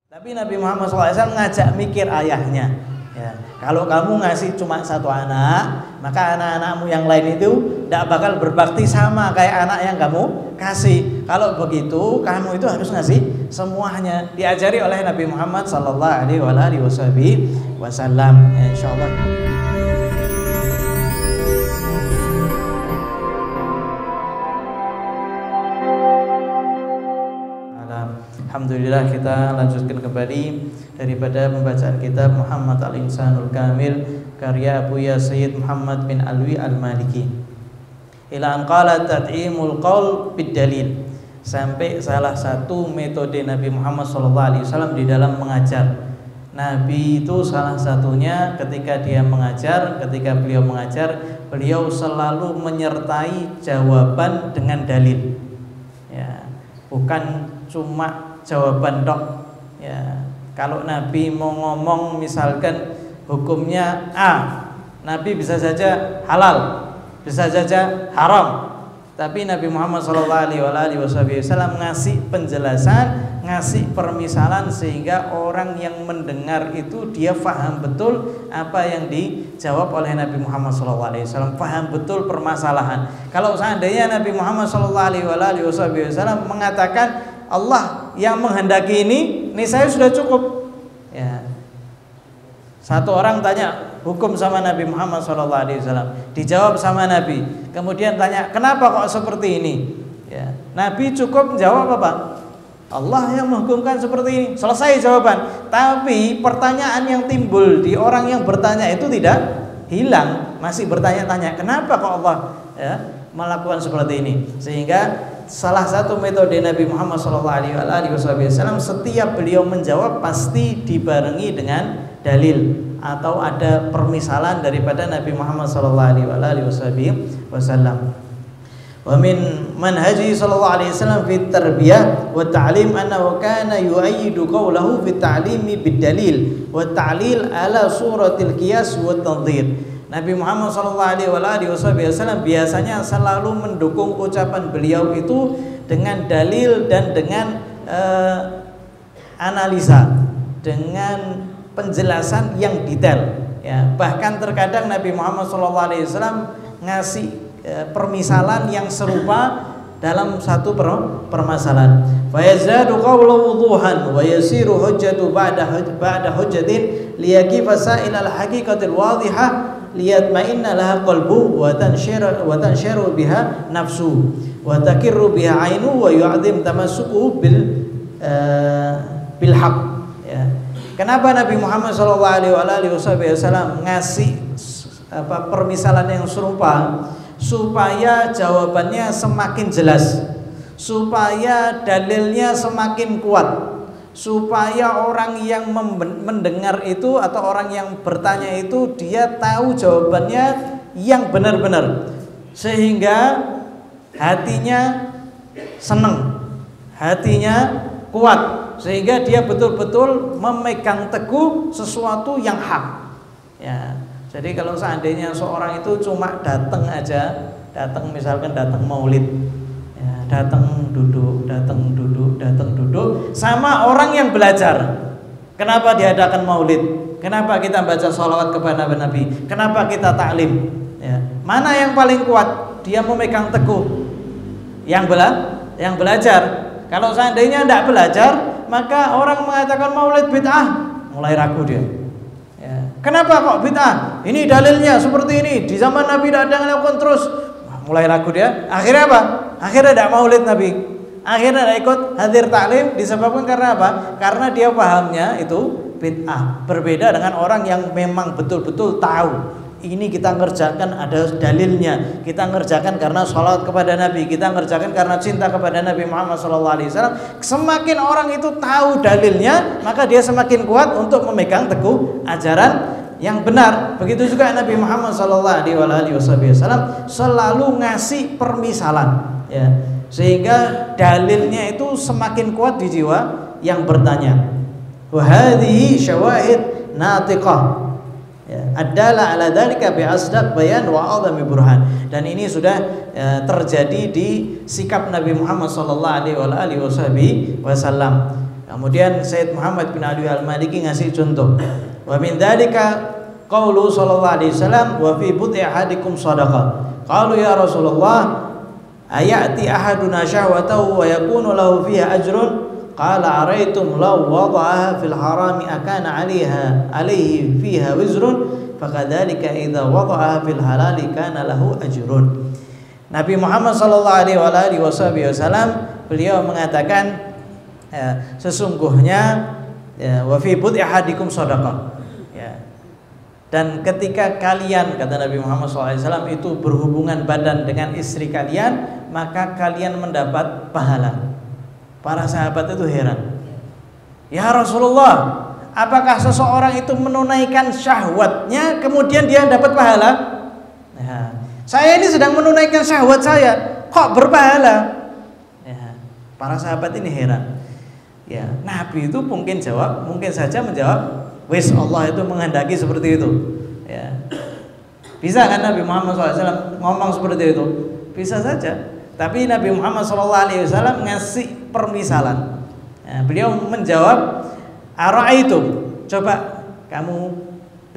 Tapi Nabi Muhammad SAW ngajak mikir ayahnya. Ya, kalau kamu ngasih cuma satu anak, maka anak-anakmu yang lain itu tidak bakal berbakti sama kayak anak yang kamu kasih. Kalau begitu, kamu itu harus ngasih semuanya. Diajari oleh Nabi Muhammad SAW. Ya, insyaallah. Alhamdulillah, kita lanjutkan kembali daripada pembacaan kitab Muhammad Al-Insanul Kamil karya Buya Sayyid Muhammad bin Alwi Al-Maliki. Ila an qala tad'imul qaul bid dalil. Sampai salah satu metode Nabi Muhammad SAW di dalam mengajar. Nabi itu salah satunya ketika beliau mengajar, beliau selalu menyertai jawaban dengan dalil. Ya, bukan cuma jawaban dok. Ya, kalau Nabi mau ngomong misalkan hukumnya A, Nabi bisa saja halal, bisa saja haram. Tapi Nabi Muhammad SAW ngasih penjelasan, ngasih permisalan sehingga orang yang mendengar itu dia faham betul apa yang dijawab oleh Nabi Muhammad SAW, faham betul permasalahan. Kalau seandainya Nabi Muhammad SAW mengatakan Allah yang menghendaki ini saya sudah cukup. Ya. Satu orang tanya hukum sama Nabi Muhammad SAW, dijawab sama Nabi. Kemudian tanya, kenapa kok seperti ini? Ya. Nabi cukup jawab apa? Allah yang menghukumkan seperti ini. Selesai jawaban. Tapi pertanyaan yang timbul di orang yang bertanya itu tidak hilang, masih bertanya-tanya, kenapa kok Allah melakukan seperti ini? Sehingga salah satu metode Nabi Muhammad SAW, setiap beliau menjawab pasti dibarengi dengan dalil atau ada permisalan daripada Nabi Muhammad SAW. Wa min manhaji sallallahu alaihi wasallam fi tarbiyah wa ta'lim annahu kana yu'ayyidu qawlahu fi ta'limi bid dalil wa ta'lil ala suratil qiyas wa tadhir. Nabi Muhammad SAW biasanya selalu mendukung ucapan beliau itu dengan dalil dan dengan analisa, dengan penjelasan yang detail. Ya, bahkan terkadang Nabi Muhammad SAW ngasih permisalan yang serupa dalam satu permasalahan. Fa yazadu qawlu wuduhan wa yasiru hujjatu ba'da hujjatin liyaqifa sa'il al-haqiqatil wadhihah liyatma'inna laha qalbu wa tanshiru biha nafsu wa takirru biha ainu wa yu'adzim tamassuku bil haqq. Ya. Kenapa Nabi Muhammad SAW ngasih permisalan yang serupa? Supaya jawabannya semakin jelas, supaya dalilnya semakin kuat, supaya orang yang mendengar itu atau orang yang bertanya itu dia tahu jawabannya yang benar-benar, sehingga hatinya senang, hatinya kuat, sehingga dia betul-betul memegang teguh sesuatu yang hak. Ya. Jadi kalau seandainya seorang itu cuma datang aja, misalkan datang maulid, ya, datang duduk, sama orang yang belajar. Kenapa diadakan maulid? Kenapa kita baca sholawat kepada Nabi? Kenapa kita taklim? Ya. Mana yang paling kuat? Dia memegang teguh yang belajar. Kalau seandainya tidak belajar, maka orang mengatakan maulid bid'ah, mulai ragu dia. Kenapa kok bid'ah? Ini dalilnya seperti ini. Di zaman Nabi tidak ada yang lakukan terus. Mulai ragu dia. Akhirnya apa? Akhirnya tidak maulid Nabi. Akhirnya tidak ikut hadir taklim. Disebabkan karena apa? Karena dia pahamnya itu bid'ah. Berbeda dengan orang yang memang betul-betul tahu. Ini kita ngerjakan ada dalilnya. Kita ngerjakan karena sholawat kepada Nabi. Kita ngerjakan karena cinta kepada Nabi Muhammad SAW. Semakin orang itu tahu dalilnya, maka dia semakin kuat untuk memegang teguh ajaran yang benar. Begitu juga Nabi Muhammad SAW selalu ngasih permisalan, ya, sehingga dalilnya itu semakin kuat di jiwa yang bertanya. Wa hadhihi syawahid natiqah. Ya, adalah ala dzalika bi asdaq bayan wa a'zami burhan. Dan ini sudah terjadi di sikap Nabi Muhammad sallallahu alaihi wasallam. Kemudian Sayyid Muhammad bin Alwi Al-Maliki ngasih contoh. Wa min dzalika qaulu sallallahu alaihi wasallam wa fi bud'i ahadikum shadaqah. Qalu ya Rasulullah ayati ahaduna syahwatahu wa yakunu lahu fiha ajrun? Qala araitum law wada'aha fil harami akana 'alaihi fiha wizrun fakadzalika idza wada'aha fil halali kana lahu ajrun. Nabi Muhammad sallallahu alaihi wasallam beliau mengatakan sesungguhnya wa fi bud'i ahadikum shadaqah. Dan ketika kalian, kata Nabi Muhammad SAW, itu berhubungan badan dengan istri kalian, maka kalian mendapat pahala. Para sahabat itu heran. Ya Rasulullah, apakah seseorang itu menunaikan syahwatnya kemudian dia dapat pahala? Ya, saya ini sedang menunaikan syahwat saya, kok berpahala? Ya, para sahabat ini heran. Ya, Nabi itu mungkin saja menjawab, wis Allah itu menghendaki seperti itu. Ya. Bisa kan Nabi Muhammad SAW ngomong seperti itu? Bisa saja. Tapi Nabi Muhammad SAW ngasih permisalan. Ya, beliau menjawab, ara'aitum, coba kamu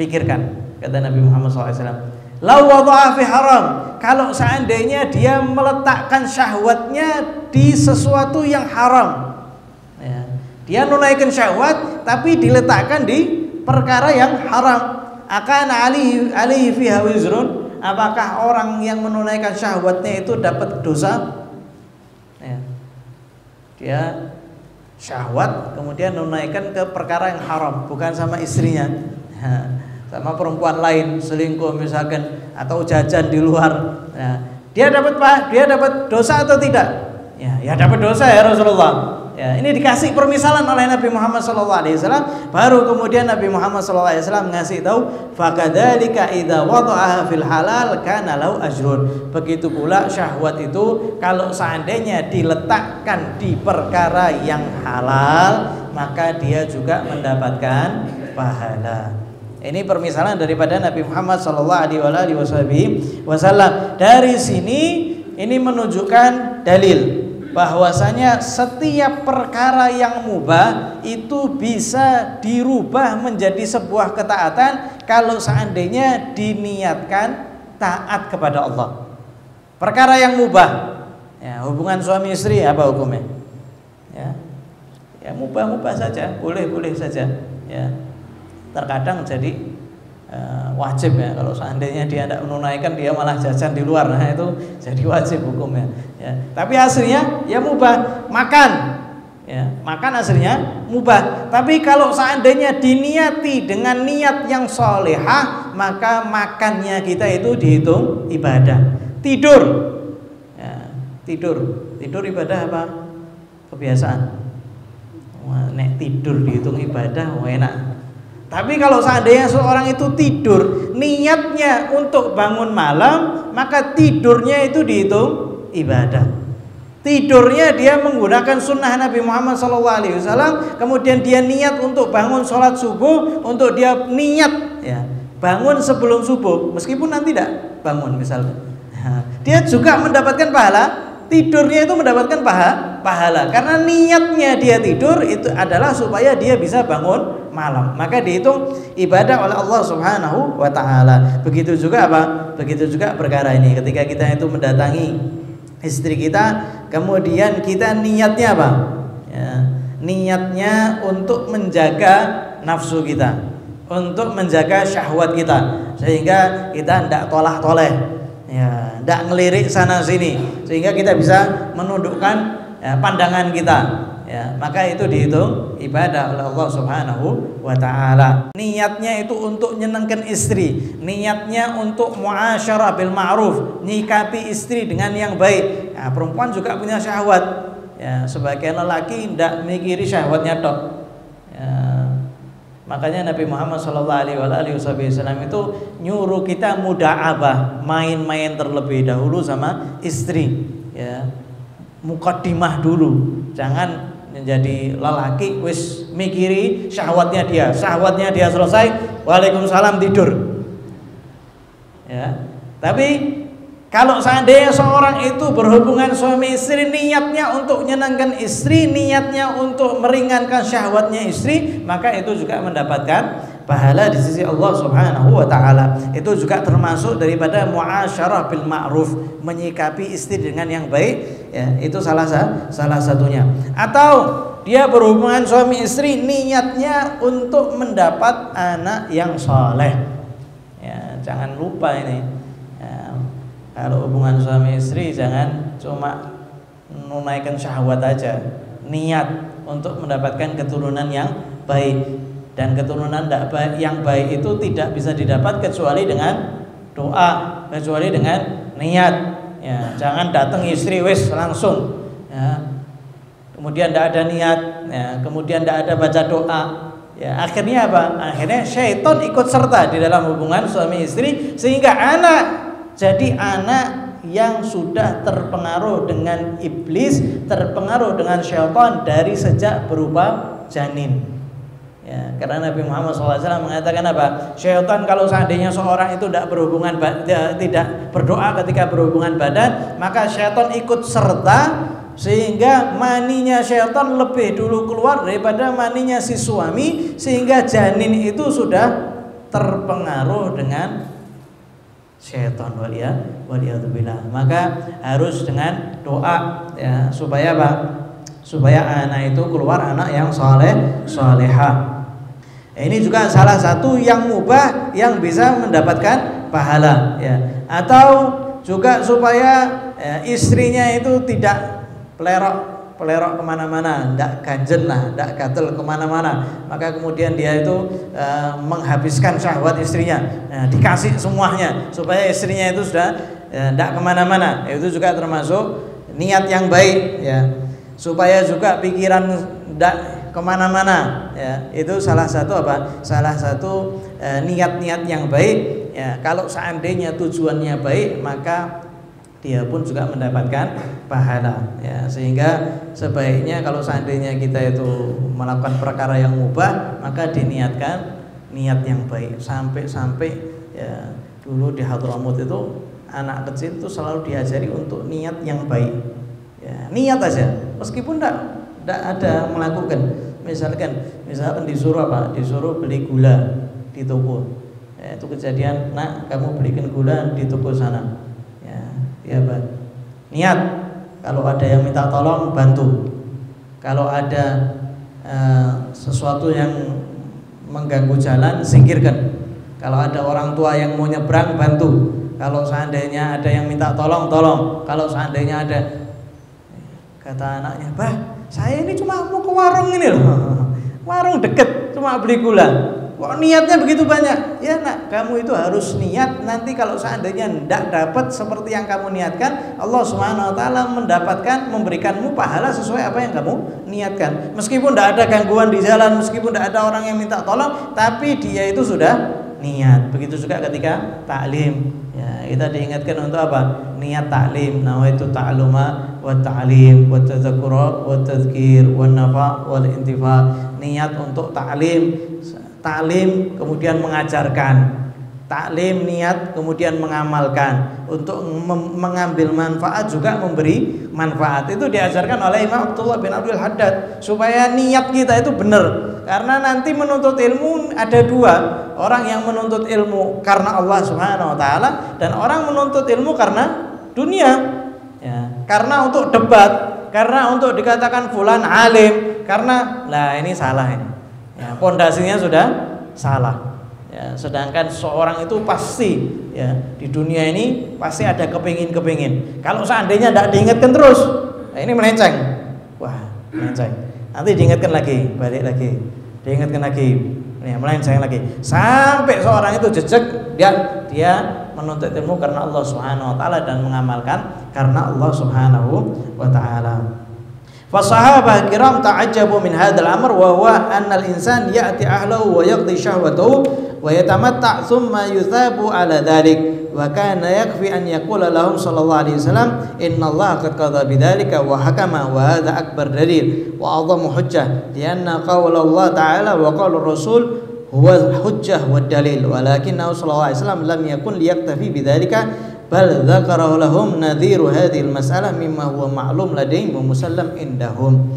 pikirkan, kata Nabi Muhammad SAW. Lau wadha'a fi haram, kalau seandainya dia meletakkan syahwatnya di sesuatu yang haram. Ya. Dia menunaikan syahwat tapi diletakkan di perkara yang haram, akan alaihi fiha wizrun, apakah orang yang menunaikan syahwatnya itu dapat dosa? Ya. Dia syahwat kemudian menunaikan ke perkara yang haram, bukan sama istrinya, sama perempuan lain, selingkuh misalkan, atau jajan di luar. Ya. Dia dapat dosa atau tidak? Ya dapat dosa ya Rasulullah. Ya, ini dikasih permisalan oleh Nabi Muhammad SAW. Baru kemudian Nabi Muhammad SAW ngasih tahu, fakadzalika idza wada'aha fil halal kana lahu ajrun. Begitu pula syahwat itu kalau seandainya diletakkan di perkara yang halal, maka dia juga mendapatkan pahala. Ini permisalan daripada Nabi Muhammad SAW. Dari sini ini menunjukkan dalil bahwasanya setiap perkara yang mubah itu bisa dirubah menjadi sebuah ketaatan kalau seandainya diniatkan taat kepada Allah. Perkara yang mubah, ya, hubungan suami istri apa hukumnya? Ya mubah saja, boleh saja. Ya, terkadang jadi wajib ya, kalau seandainya dia tidak menunaikan, dia malah jajan di luar, nah itu jadi wajib hukumnya. Ya, tapi hasilnya ya mubah, makan, ya, makan hasilnya mubah. Tapi kalau seandainya diniati dengan niat yang solehah, maka makannya kita itu dihitung ibadah. Tidur, ya, tidur ibadah apa? Kebiasaan. Nek tidur dihitung ibadah, enak. Tapi kalau seandainya seorang itu tidur niatnya untuk bangun malam, maka tidurnya itu dihitung ibadah. Tidurnya dia menggunakan sunnah Nabi Muhammad SAW, kemudian dia niat untuk bangun sholat subuh, untuk dia niat ya bangun sebelum subuh, meskipun nanti tidak bangun misalnya, dia juga mendapatkan pahala. Tidurnya itu mendapatkan pahala karena niatnya dia tidur itu adalah supaya dia bisa bangun malam, maka dihitung ibadah oleh Allah Subhanahu wa ta'ala. Begitu juga apa? Begitu juga perkara ini, ketika kita itu mendatangi istri kita, kemudian kita niatnya apa? Ya, niatnya untuk menjaga nafsu kita, untuk menjaga syahwat kita, sehingga kita tidak toleh-toleh, ya, tidak ngelirik sana sini, sehingga kita bisa menundukkan ya, pandangan kita. Ya, maka itu dihitung ibadah oleh Allah Subhanahu wa ta'ala. Niatnya itu untuk menyenangkan istri, niatnya untuk muasyarah bil ma'ruf, nyikapi istri dengan yang baik. Nah, perempuan juga punya syahwat. Ya, sebagian lelaki tidak mikiri syahwatnya tok. Ya, makanya Nabi Muhammad SAW itu nyuruh kita muda'abah, main-main terlebih dahulu sama istri. Ya, muqaddimah dulu, jangan menjadi lelaki wis mikiri syahwatnya dia selesai, waalaikumsalam tidur. Ya, tapi Kalau seandainya seorang itu berhubungan suami istri, niatnya untuk menyenangkan istri, niatnya untuk meringankan syahwatnya istri, maka itu juga mendapatkan pahala di sisi Allah Subhanahu wa taala. Itu juga termasuk daripada muasyarah bil ma'ruf, menyikapi istri dengan yang baik, ya, itu salah satunya. Atau dia berhubungan suami istri, niatnya untuk mendapat anak yang saleh. Ya, jangan lupa ini. Kalau hubungan suami istri jangan cuma menunaikan syahwat aja, niat untuk mendapatkan keturunan yang baik. Dan keturunan yang baik itu tidak bisa didapat kecuali dengan doa, kecuali dengan niat. Ya, jangan datang istri wis langsung, ya. Kemudian tidak ada niat, ya. Kemudian tidak ada baca doa. Ya, akhirnya apa? Akhirnya syaitan ikut serta di dalam hubungan suami istri, sehingga anak jadi anak yang sudah terpengaruh dengan iblis, terpengaruh dengan syaitan dari sejak berupa janin. Ya, karena Nabi Muhammad SAW mengatakan apa? Syaitan kalau seandainya seorang itu tidak berhubungan, tidak berdoa ketika berhubungan badan, maka syaitan ikut serta sehingga maninya syaitan lebih dulu keluar daripada maninya si suami, sehingga janin itu sudah terpengaruh dengan syaitan, waliyadzubillah. Maka harus dengan doa, ya, supaya apa? Supaya anak itu keluar anak yang salehah. Ini juga salah satu yang mubah yang bisa mendapatkan pahala, ya. Atau juga supaya, ya, istrinya itu tidak pelerok kemana-mana, tidak ganjen lah, tidak gatel kemana-mana. Maka kemudian dia itu menghabiskan syahwat istrinya, dikasih semuanya supaya istrinya itu sudah tidak kemana-mana. Itu juga termasuk niat yang baik, ya. Supaya juga pikiran tidak kemana-mana, ya. Itu salah satu apa? Salah satu niat-niat yang baik, ya. Kalau seandainya tujuannya baik, maka dia pun juga mendapatkan pahala, ya. Sehingga sebaiknya kalau seandainya kita itu melakukan perkara yang mubah, maka diniatkan niat yang baik. Sampai-sampai, ya, dulu di Hadramut itu anak kecil itu selalu diajari untuk niat yang baik, ya. Niat aja, meskipun tidak ada melakukan. Misalkan disuruh apa? Disuruh beli gula di toko, ya, itu kejadian, nak kamu belikan gula di toko sana. Ya, niat, kalau ada yang minta tolong bantu, kalau ada sesuatu yang mengganggu jalan singkirkan, kalau ada orang tua yang mau nyebrang bantu, kalau seandainya ada yang minta tolong, kalau seandainya ada, kata anaknya, bah, saya ini cuma mau ke warung ini loh, warung deket, cuma beli gula. Kok niatnya begitu banyak? Ya nak, kamu itu harus niat. Nanti kalau seandainya tidak dapat seperti yang kamu niatkan, Allah Subhanahu wa taala memberikanmu pahala sesuai apa yang kamu niatkan. Meskipun tidak ada gangguan di jalan, meskipun tidak ada orang yang minta tolong, tapi dia itu sudah niat. Begitu juga ketika taklim, ya, kita diingatkan untuk apa? Niat taklim. Nawaitu ta'luma wa ta'lim wa tadzakkura wa tadhkir wa nafa' wal intifa. Niat untuk taklim kemudian mengajarkan, taklim niat kemudian mengamalkan, untuk mengambil manfaat juga memberi manfaat. Itu diajarkan oleh Imam Abdullah bin Abdul Haddad, supaya niat kita itu benar. Karena nanti menuntut ilmu ada dua, orang yang menuntut ilmu karena Allah Subhanahu wa taala, dan orang menuntut ilmu karena dunia, ya, karena untuk debat, karena untuk dikatakan fulan alim, karena lah ini salah ini, ya, pondasinya sudah salah, ya. Sedangkan seorang itu pasti, ya, di dunia ini pasti ada kepingin. Kalau seandainya tidak diingatkan terus, nah ini melenceng, wah melenceng. Nanti diingatkan lagi, balik lagi, diingatkan lagi, nih melenceng lagi, sampai seorang itu jejak, dia menuntut ilmu karena Allah Subhanahu wa taala dan mengamalkan karena Allah Subhanahu wa taala. Fasahabah kiram ta'ajjabu min hadzal amr wa huwa anna al-insan ya'ti ahlahu wa yaqdi syahwatahu wa yatamatta' thumma yuthabu ala dhalik wa kana yakfi an yaqula lahum sallallahu alaihi wasallam inna Allah qad qadha bidzalika wa hakama wa hadha akbar dalil wa a'dhamu hujjah lianna qawla Allah ta'ala wa qawla Rasul huwa hujjah wa dalil walakinnahu sallallahu alaihi wasallam lam yakun liyaktafi bidzalika bal dzakara lahum nadhiru hadhil mas'alah mimma huwa ma'lum ladaihim wa musallam indahum.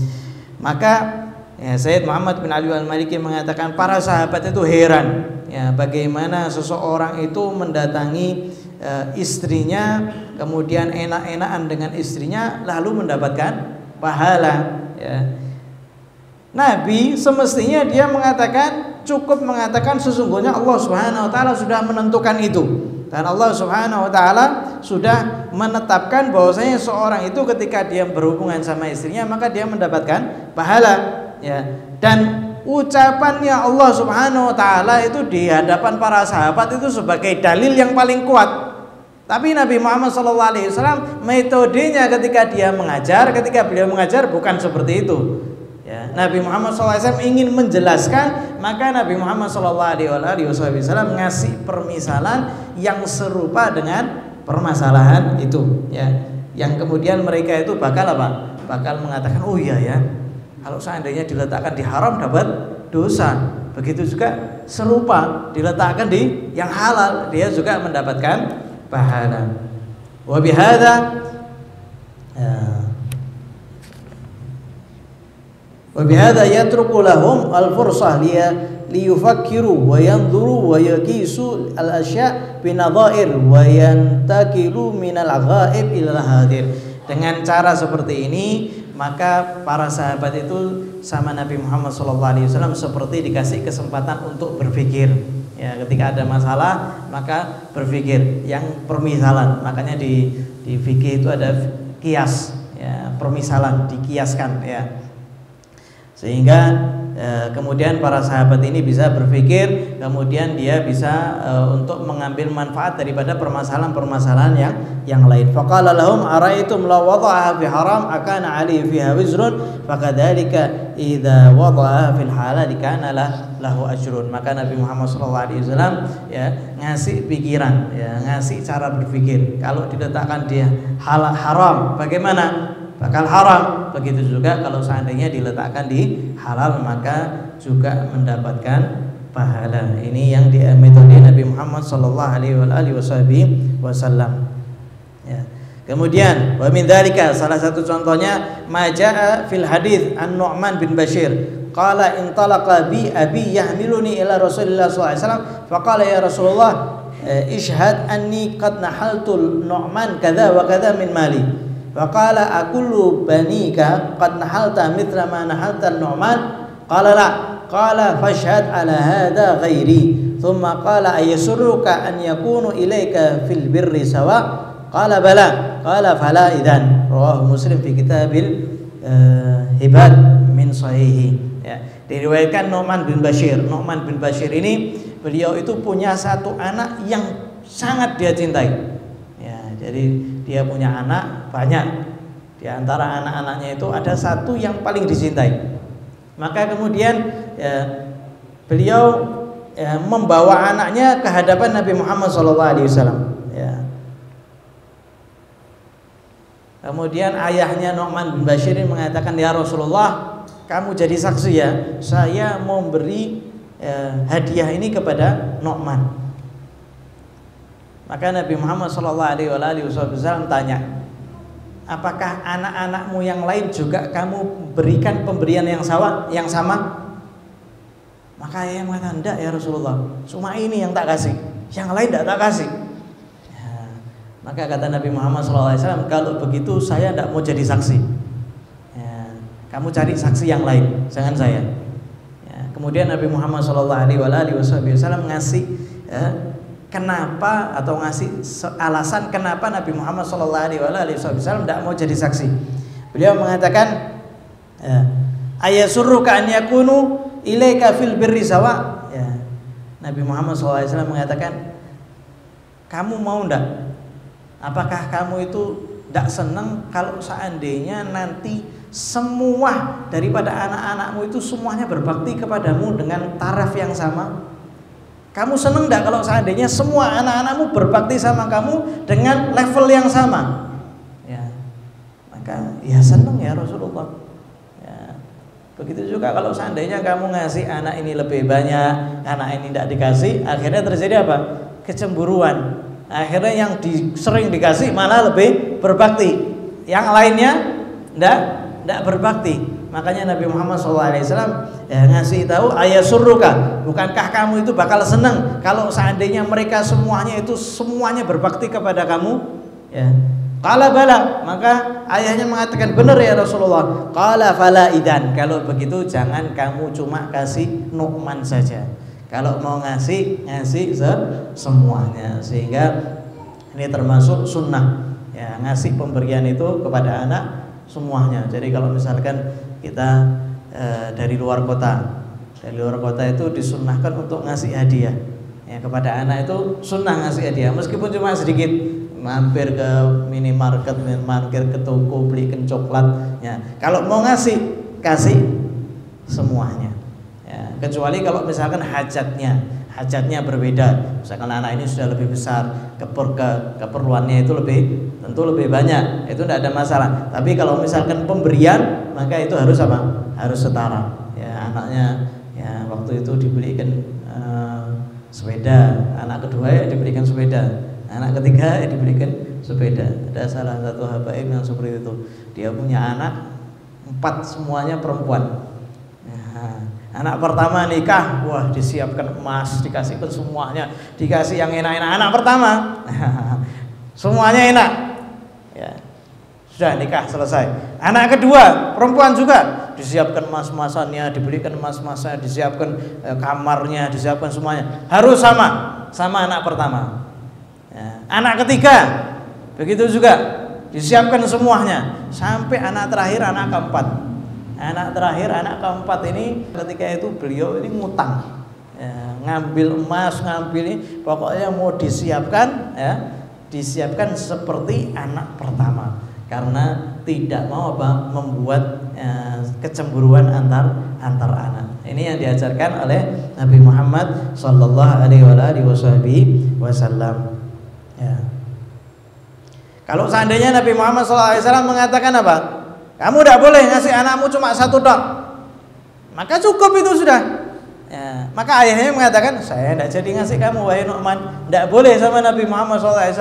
Maka Sayyid Muhammad bin Ali al-Maliki mengatakan para sahabat itu heran ya bagaimana seseorang itu mendatangi istrinya, kemudian enak-enakan dengan istrinya lalu mendapatkan pahala ya. Nabi semestinya dia mengatakan, cukup mengatakan sesungguhnya Allah Subhanahu wa taala sudah menentukan itu. Dan Allah Subhanahu wa taala sudah menetapkan bahwasanya seorang itu ketika dia berhubungan sama istrinya maka dia mendapatkan pahala ya. Dan ucapannya Allah Subhanahu wa taala itu di hadapan para sahabat itu sebagai dalil yang paling kuat. Tapi Nabi Muhammad SAW metodenya ketika dia mengajar, ketika beliau mengajar bukan seperti itu ya. Nabi Muhammad SAW ingin menjelaskan, maka Nabi Muhammad SAW ngasih permisalan yang serupa dengan permasalahan itu ya, yang kemudian mereka itu bakal apa? Bakal mengatakan, oh iya ya, kalau seandainya diletakkan di haram dapat dosa. Begitu juga serupa diletakkan di yang halal, dia juga mendapatkan pahala. Wa bihadza yatruku lahum al-fursah liyufakkiru wa yanzuru wa yaqisu al-asya' binadha'ir wa yantakilu minal ghaib ila hadir. Dengan cara seperti ini maka para sahabat itu sama Nabi Muhammad SAW seperti dikasih kesempatan untuk berpikir ya, ketika ada masalah maka berpikir yang permisalan. Makanya di fikih itu ada kias ya, permisalan dikiaskan ya, sehingga kemudian para sahabat ini bisa berpikir, kemudian dia bisa untuk mengambil manfaat daripada permasalahan-permasalahan yang lain. Faqala lahum ara'aytum law wada'aha fi haram akana 'alaihi fiha wizrun fakadzalika idza wada'aha fil halal kana lahu ajrun. Maka Nabi Muhammad SAW ya ngasih pikiran ya, ngasih cara berpikir. Kalau diletakkan dia haram bagaimana? Bakal haram. Begitu juga kalau seandainya diletakkan di halal maka juga mendapatkan pahala. Ini yang di metode Nabi Muhammad SAW ya. Kemudian wa min dzalika, salah satu contohnya majaa fil hadits an-Nu'man bin Bashir qala intalaqa bi abi yahmiluni ila Rasulillah sallallahu alaihi wasallam faqala ya Rasulullah ishhad anni qad nahaltul Nu'man kadza wa kadza min mali. Faqala akullu banika qad nahalta mithla ma nahalta Nu'man? Qala la. Qala fashhad ala hadha ghairi. Thumma qala ayasurruka an yakunu ilayka fil birri sawa? Qala bala. Qala fala idzan. Rawahu Muslim fi kitabil hibad min sahihi ya. Diriwayatkan Nu'man bin Bashir. Nu'man bin Bashir ini beliau itu punya satu anak yang sangat dia cintai ya. Jadi dia punya anak banyak. Di antara anak-anaknya itu ada satu yang paling dicintai. Maka kemudian ya, beliau ya, membawa anaknya ke hadapan Nabi Muhammad SAW ya. Kemudian ayahnya Nu'man bin Bashir mengatakan, ya Rasulullah, kamu jadi saksi ya, saya mau beri hadiah ini kepada Nu'man. Maka Nabi Muhammad SAW tanya, apakah anak-anakmu yang lain juga kamu berikan pemberian yang sama? Maka ayah mengatakan, enggak ya Rasulullah, cuma ini yang tak kasih, yang lain tidak tak kasih ya. Maka kata Nabi Muhammad SAW, kalau begitu saya tidak mau jadi saksi ya, kamu cari saksi yang lain, jangan saya ya. Kemudian Nabi Muhammad SAW ngasih ya, kenapa atau ngasih alasan kenapa Nabi Muhammad SAW tidak mau jadi saksi. Beliau mengatakan, ayasurruka an yakunu ilaika fil birri sawa ya. Nabi Muhammad SAW mengatakan, kamu mau ndak? Apakah kamu itu tidak senang kalau seandainya nanti semua daripada anak-anakmu itu semuanya berbakti kepadamu dengan taraf yang sama? Kamu senang enggak kalau seandainya semua anak-anakmu berbakti sama kamu dengan level yang sama? Ya. Maka ya senang ya Rasulullah. Ya. Begitu juga kalau seandainya kamu ngasih anak ini lebih banyak, anak ini tidak dikasih, akhirnya terjadi apa? Kecemburuan. Akhirnya yang sering dikasih malah lebih berbakti, yang lainnya ndak berbakti. Makanya Nabi Muhammad SAW ngasih tahu, ayasurruka, bukankah kamu itu bakal senang kalau seandainya mereka semuanya berbakti kepada kamu? Ya. Qala bala, maka ayahnya mengatakan benar ya Rasulullah. Qala fala idan, kalau begitu jangan kamu cuma kasih Nu'man saja. Kalau mau ngasih semuanya, sehingga ini termasuk sunnah ya, ngasih pemberian itu kepada anak semuanya. Jadi kalau misalkan kita dari luar kota itu disunnahkan untuk ngasih hadiah ya, kepada anak itu sunnah ngasih hadiah meskipun cuma sedikit, mampir ke minimarket, mampir ke toko belikan coklat ya. Kalau mau kasih semuanya ya, kecuali kalau misalkan hajatnya berbeda, misalkan anak ini sudah lebih besar, keperluannya itu tentu lebih banyak, itu tidak ada masalah. Tapi kalau misalkan pemberian, maka itu harus harus setara ya. Anaknya ya waktu itu dibelikan sepeda, anak kedua ya dibelikan sepeda, anak ketiga ya dibelikan sepeda. Ada salah satu habaib yang seperti itu, dia punya anak 4 semuanya perempuan. Anak pertama nikah, wah disiapkan emas, dikasihkan semuanya, dikasih yang enak-enak. Anak pertama semuanya enak ya, sudah nikah selesai. Anak kedua perempuan juga, disiapkan emas-emasannya, dibelikan emas-emasnya, disiapkan kamarnya, disiapkan semuanya, harus sama anak pertama ya. Anak ketiga begitu juga, disiapkan semuanya, sampai anak terakhir, anak keempat. Anak keempat ini ketika itu beliau ini ngutang ya, ngambil emas, ngambil ini, pokoknya mau disiapkan ya, disiapkan seperti anak pertama, karena tidak mau membuat kecemburuan antar anak. Ini yang diajarkan oleh Nabi Muhammad sallallahu alaihi wasallam ya. Kalau seandainya Nabi Muhammad sallallahu alaihi wasallam mengatakan apa? Kamu tidak boleh ngasih anakmu cuma 1 tok, maka cukup itu sudah ya. Maka ayahnya mengatakan, saya tidak jadi ngasih kamu wahai Nu'man. Tidak boleh sama Nabi Muhammad SAW.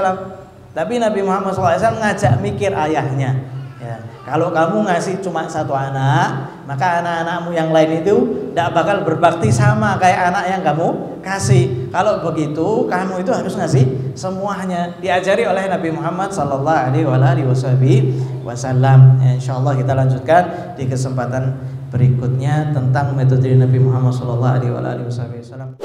Tapi Nabi Muhammad SAW ngajak mikir ayahnya ya. Kalau kamu ngasih cuma 1 anak, maka anak-anakmu yang lain itu tidak bakal berbakti sama kayak anak yang kamu kasih. Kalau begitu kamu itu harus ngasih semuanya, diajari oleh Nabi Muhammad sallallahu alaihi wasallam. Insyaallah kita lanjutkan di kesempatan berikutnya tentang metode Nabi Muhammad sallallahu alaihi wasallam.